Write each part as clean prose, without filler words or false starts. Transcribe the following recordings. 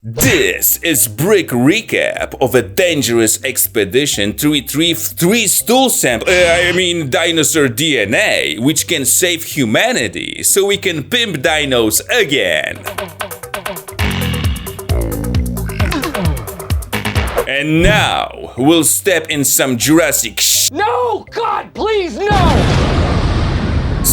This is Brick recap of a dangerous expedition to retrieve 3 dinosaur DNA, which can save humanity so we can pimp dinos again. And now, we'll step in some Jurassic No! God, please, no!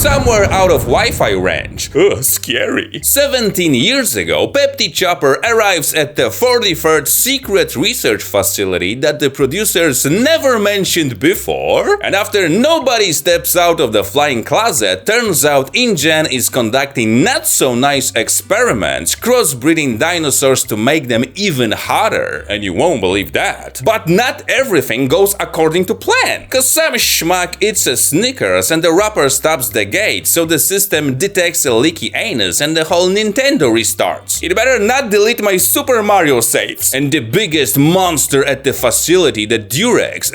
somewhere out of Wi-Fi range. Ugh, scary. 17 years ago, Pepti Chopper arrives at the 43rd secret research facility that the producers never mentioned before. And after nobody steps out of the flying closet, turns out InGen is conducting not so nice experiments, crossbreeding dinosaurs to make them even hotter. And you won't believe that. But not everything goes according to plan. Cause some schmuck eats a Snickers and the wrapper stops the gate, so the system detects a leaky anus and the whole Nintendo restarts. It better not delete my Super Mario saves. And the biggest monster at the facility, the D-Rex,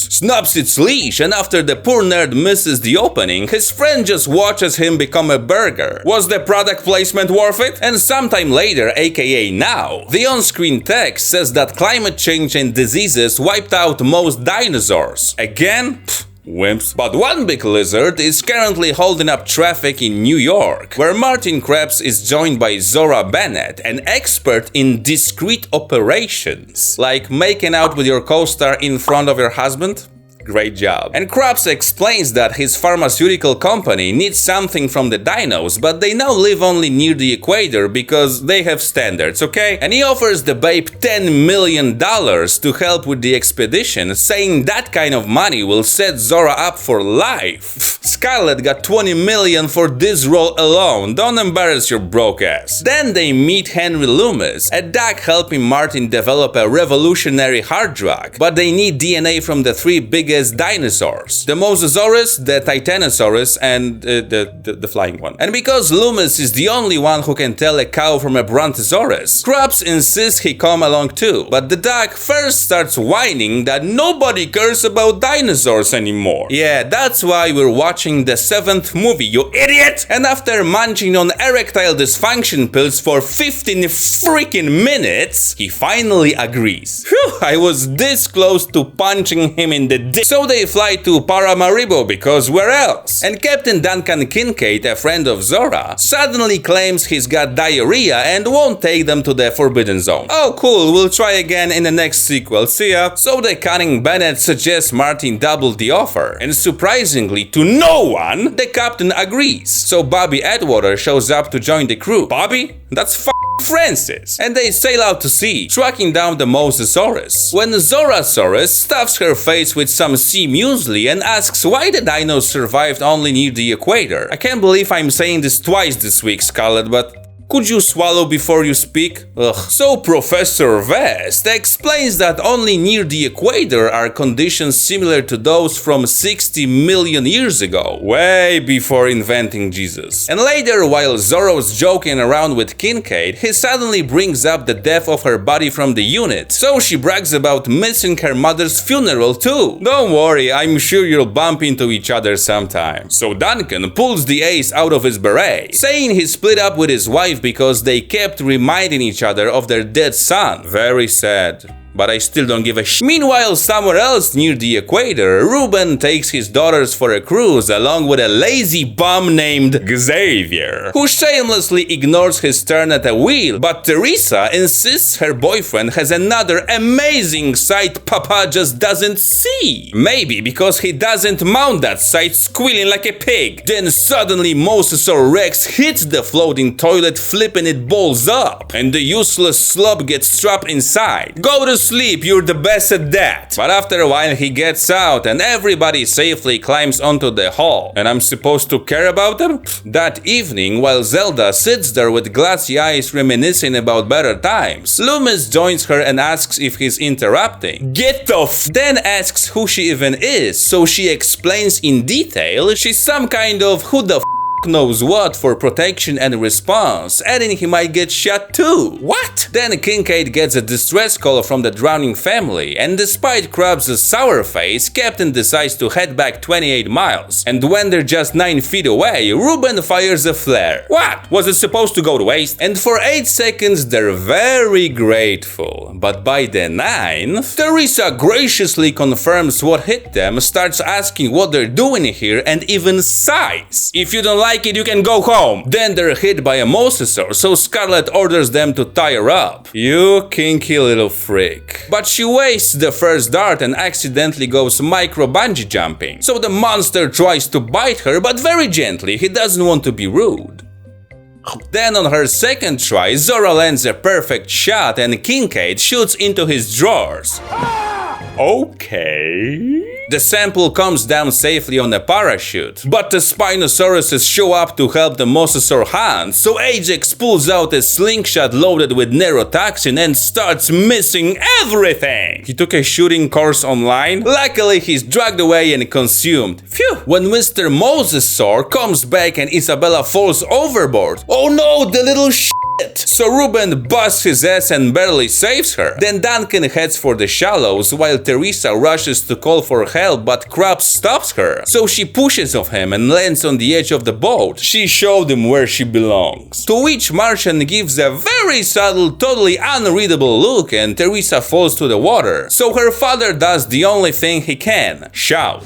snaps its leash, and after the poor nerd misses the opening, his friend just watches him become a burger. Was the product placement worth it? And sometime later, aka now, the on-screen text says that climate change and diseases wiped out most dinosaurs. Again? Wimps. But one big lizard is currently holding up traffic in New York, where Martin Krebs is joined by Zora Bennett, an expert in discreet operations, like making out with your co-star in front of your husband. Great job. And Krebs explains that his pharmaceutical company needs something from the dinos, but they now live only near the equator because they have standards, okay? And he offers the babe $10 million to help with the expedition, saying that kind of money will set Zora up for life. Scarlett got 20 million for this role alone, don't embarrass your broke ass. Then they meet Henry Loomis, a doc helping Martin develop a revolutionary hard drug, but they need DNA from the 3 biggest dinosaurs: the Mosasaurus, the Titanosaurus, and the flying one. And because Loomis is the only one who can tell a cow from a Brontosaurus, Krebs insists he come along too. But the doc first starts whining that nobody cares about dinosaurs anymore. Yeah, that's why we're watching the 7th movie, you idiot! And after munching on erectile dysfunction pills for 15 freaking minutes, he finally agrees. Phew, I was this close to punching him in the dick. So they fly to Paramaribo, because where else? And Captain Duncan Kincaid, a friend of Zora, suddenly claims he's got diarrhea and won't take them to the Forbidden Zone. Oh cool, we'll try again in the next sequel, see ya. So the cunning Bennett suggests Martin double the offer, and surprisingly to no one, the captain agrees. So Bobby Atwater shows up to join the crew. Bobby? That's Francis. And they sail out to sea, tracking down the Mosasaurus. When Zorasaurus stuffs her face with some sea muesli and asks why the dinos survived only near the equator. I can't believe I'm saying this twice this week, Scarlett, but could you swallow before you speak? Ugh. So Professor West explains that only near the equator are conditions similar to those from 60 million years ago, way before inventing Jesus. And later, while Zorro's joking around with Kincaid, he suddenly brings up the death of her body from the unit, so she brags about missing her mother's funeral too. Don't worry, I'm sure you'll bump into each other sometime. So Duncan pulls the ace out of his beret, saying he split up with his wife because they kept reminding each other of their dead son. Very sad. But I still don't give a sh. Meanwhile, somewhere else near the equator, Ruben takes his daughters for a cruise along with a lazy bum named Xavier, who shamelessly ignores his turn at the wheel, but Teresa insists her boyfriend has another amazing sight Papa just doesn't see. Maybe because he doesn't mount that sight squealing like a pig. Then suddenly Mosasaur Rex hits the floating toilet, flipping it balls up, and the useless slob gets trapped inside. Go to sleep, you're the best at that. But after a while he gets out and everybody safely climbs onto the hall. And I'm supposed to care about them? That evening, while Zelda sits there with glassy eyes reminiscing about better times, Loomis joins her and asks if he's interrupting. Get the then asks who she even is, so she explains in detail she's some kind of who the knows what for protection and response, adding he might get shot too. What? Then Kincaid gets a distress call from the drowning family, and despite Krabs' sour face, Captain decides to head back 28 miles. And when they're just 9 feet away, Ruben fires a flare. What? Was it supposed to go to waste? And for 8 seconds they're very grateful. But by the 9th, Teresa graciously confirms what hit them, starts asking what they're doing here, and even sighs. If you don't like it, you can go home. Then they're hit by a mosasaur, so Scarlet orders them to tie her up. You kinky little freak. But she wastes the first dart and accidentally goes micro bungee jumping. So the monster tries to bite her, but very gently, he doesn't want to be rude. Then on her second try, Zora lands a perfect shot and Kincaid shoots into his drawers. Okay. The sample comes down safely on a parachute, but the Spinosauruses show up to help the mosasaur hunt, so Ajax pulls out a slingshot loaded with neurotoxin and starts missing everything! He took a shooting course online? Luckily he's dragged away and consumed. Phew! When Mr. Mosasaur comes back and Isabella falls overboard, oh no, the little shit! So Ruben busts his ass and barely saves her. Then Duncan heads for the shallows while Teresa rushes to call for help, but Krabs stops her. So she pushes off him and lands on the edge of the boat. She showed him where she belongs. To which Martian gives a very subtle, totally unreadable look and Teresa falls to the water. So her father does the only thing he can. Shout.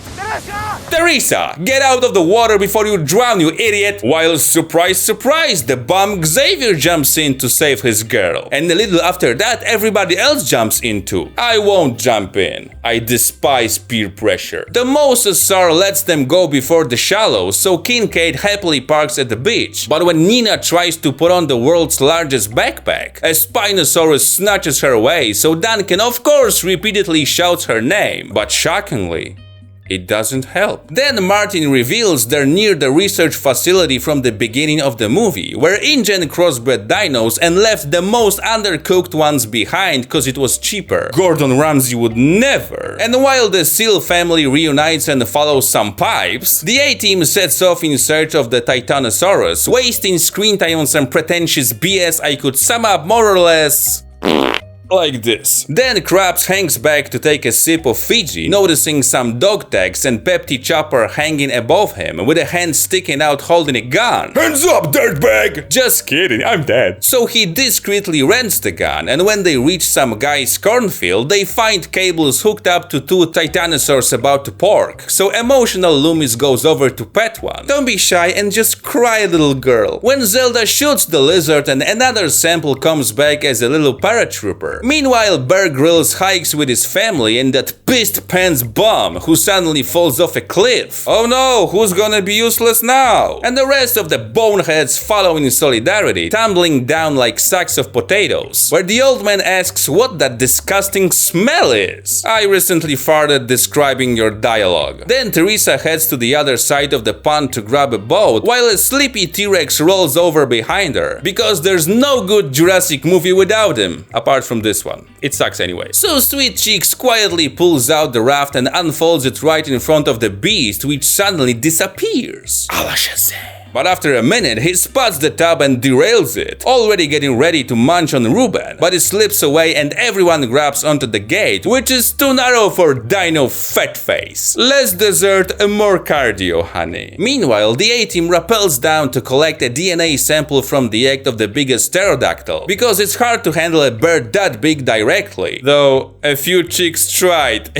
Teresa, get out of the water before you drown, you idiot! While surprise, surprise, the bum Xavier jumps in to save his girl. And a little after that, everybody else jumps in too. I won't jump in. I despise peer pressure. The mosasaur lets them go before the shallows, so Kincaid happily parks at the beach. But when Nina tries to put on the world's largest backpack, a Spinosaurus snatches her away, so Duncan of course repeatedly shouts her name. But shockingly, it doesn't help. Then Martin reveals they're near the research facility from the beginning of the movie, where InGen crossbred dinos and left the most undercooked ones behind cause it was cheaper. Gordon Ramsay would never. And while the Seal family reunites and follows some pipes, the A-Team sets off in search of the Titanosaurus, wasting screen time on some pretentious BS I could sum up more or less like this. Then Krabs hangs back to take a sip of Fiji, noticing some dog tags and Pepti Chopper hanging above him, with a hand sticking out holding a gun. Hands up, dirtbag! Just kidding, I'm dead. So he discreetly rents the gun, and when they reach some guy's cornfield, they find cables hooked up to 2 Titanosaurs about to pork. So emotional Loomis goes over to pet one. Don't be shy and just cry, little girl. When Zelda shoots the lizard and another sample comes back as a little paratrooper. Meanwhile, Bear Grylls hikes with his family and that pissed pants bum who suddenly falls off a cliff. Oh no, who's gonna be useless now? And the rest of the boneheads follow in solidarity, tumbling down like sacks of potatoes, where the old man asks what that disgusting smell is. I recently farted describing your dialogue. Then Teresa heads to the other side of the pond to grab a boat, while a sleepy T-Rex rolls over behind her, because there's no good Jurassic movie without him, apart from this one. It sucks anyway. So Sweet Cheeks quietly pulls out the raft and unfolds it right in front of the beast, which suddenly disappears. A la Shazam. But after a minute, he spots the tub and derails it, already getting ready to munch on Ruben, but it slips away and everyone grabs onto the gate, which is too narrow for Dino Fatface. Less dessert, more cardio, honey. Meanwhile, the A-Team rappels down to collect a DNA sample from the egg of the biggest pterodactyl, because it's hard to handle a bird that big directly, though a few chicks tried.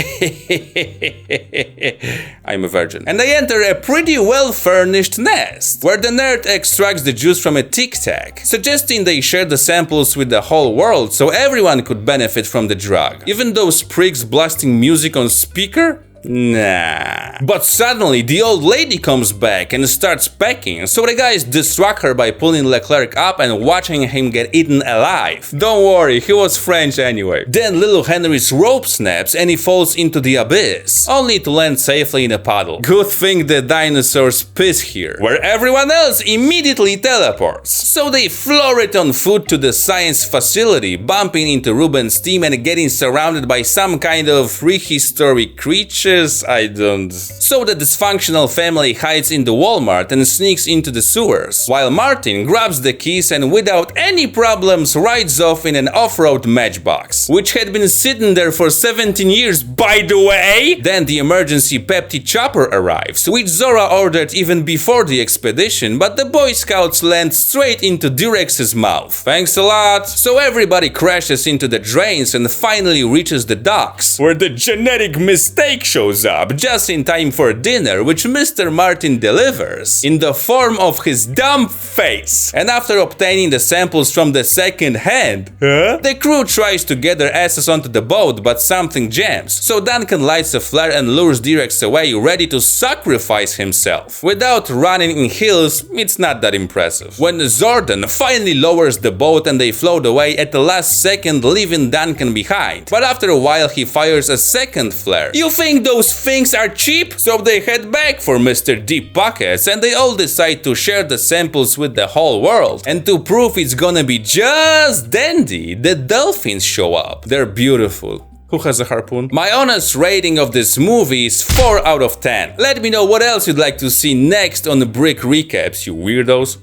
I'm a virgin. And they enter a pretty well-furnished nest, where the nerd extracts the juice from a Tic Tac, suggesting they share the samples with the whole world so everyone could benefit from the drug. Even those prigs blasting music on speaker? Nah. But suddenly the old lady comes back and starts pecking, so the guys distract her by pulling Leclerc up and watching him get eaten alive. Don't worry, he was French anyway. Then little Henry's rope snaps and he falls into the abyss, only to land safely in a puddle. Good thing the dinosaurs piss here, where everyone else immediately teleports. So they floor it on foot to the science facility, bumping into Ruben's team and getting surrounded by some kind of prehistoric creature. fishes? I don't... So the dysfunctional family hides in the Walmart and sneaks into the sewers, while Martin grabs the keys and without any problems rides off in an off-road Matchbox, which had been sitting there for 17 years, by the way. Then the emergency Pepti chopper arrives, which Zora ordered even before the expedition, but the Boy Scouts land straight into Durex's mouth. Thanks a lot. So everybody crashes into the drains and finally reaches the docks, where the genetic mistake shows up just in time for dinner, which Mr. Martin delivers in the form of his dumb face. And after obtaining the samples from the second hand, the crew tries to get their asses onto the boat, but something jams. So Duncan lights a flare and lures Durex away, ready to sacrifice himself. Without running in heels, it's not that impressive. When Zordon finally lowers the boat and they float away at the last second, leaving Duncan behind. But after a while he fires a second flare. You think those things are cheap? So they head back for Mr. Deep Pockets and they all decide to share the samples with the whole world. And to prove it's gonna be just dandy, the dolphins show up. They're beautiful. Who has a harpoon? My honest rating of this movie is 4 out of 10. Let me know what else you'd like to see next on the Brick Recaps, you weirdos.